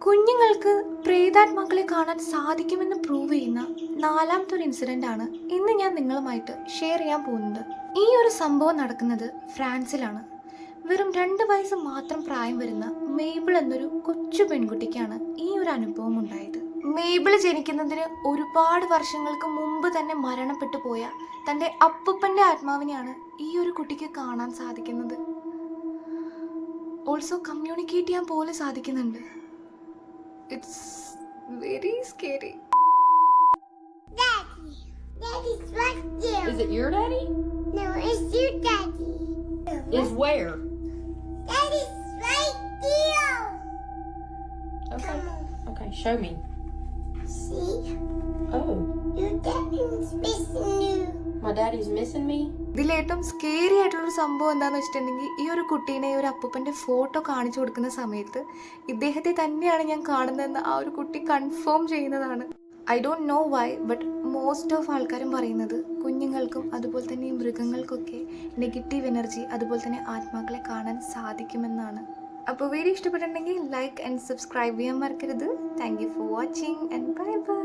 കുഞ്ഞുങ്ങൾക്ക് പ്രേതാത്മാക്കളെ കാണാൻ സാധിക്കുമെന്ന് പ്രൂവ് ചെയ്യുന്ന നാലാമത്തെ ഒരു ഇൻസിഡൻ്റ് ആണ് ഇന്ന് ഞാൻ നിങ്ങളുമായിട്ട് ഷെയർ ചെയ്യാൻ പോകുന്നത്. ഈ ഒരു സംഭവം നടക്കുന്നത് ഫ്രാൻസിലാണ്. വെറും 2 വയസ്സ് മാത്രം പ്രായം വരുന്ന മേബിൾ എന്നൊരു കൊച്ചു പെൺകുട്ടിക്കാണ് ഈ ഒരു അനുഭവം ഉണ്ടായത്. മേബിൾ ജനിക്കുന്നതിന് ഒരുപാട് വർഷങ്ങൾക്ക് മുമ്പ് തന്നെ മരണപ്പെട്ടു പോയ തൻ്റെ അപ്പൂപ്പൻ്റെ ആത്മാവിനെയാണ് ഈ ഒരു കുട്ടിക്ക് കാണാൻ സാധിക്കുന്നത്. ഓൾസോ കമ്മ്യൂണിക്കേറ്റ് ചെയ്യാൻ പോലും സാധിക്കുന്നുണ്ട്. It's very scary. Daddy. Daddy's right there. Is it your daddy? No, it's your daddy. Is where? Daddy's right there. Okay. Come on. Okay, show me. See? Oh, Your daddy's missing you. my daddy's missing me? ഇതിലേറ്റവും scary ആയിട്ടുള്ളൊരു സംഭവം എന്താണെന്ന് വെച്ചിട്ടുണ്ടെങ്കിൽ ഈ ഒരു കുട്ടീനെ ഒരു അപ്പൂപ്പൻ്റെ photo കാണിച്ചു കൊടുക്കുന്ന സമയത്ത് ഇദ്ദേഹത്തെ തന്നെയാണ് ഞാൻ കാണുന്നതെന്ന് ആ ഒരു കുട്ടി കൺഫേം ചെയ്യുന്നതാണ്. I don't know why, but most of ആൾക്കാരും പറയുന്നത് കുഞ്ഞുങ്ങൾക്കും അതുപോലെ തന്നെ ഈ മൃഗങ്ങൾക്കൊക്കെ നെഗറ്റീവ് എനർജി അതുപോലെ തന്നെ ആത്മാക്കളെ കാണാൻ സാധിക്കുമെന്നാണ്. അപ്പോൾ വീഡിയോ ഇഷ്ടപ്പെട്ടിട്ടുണ്ടെങ്കിൽ ലൈക്ക് ആൻഡ് സബ്സ്ക്രൈബ് ചെയ്യാൻ മറക്കരുത്. Thank you for watching and bye bye.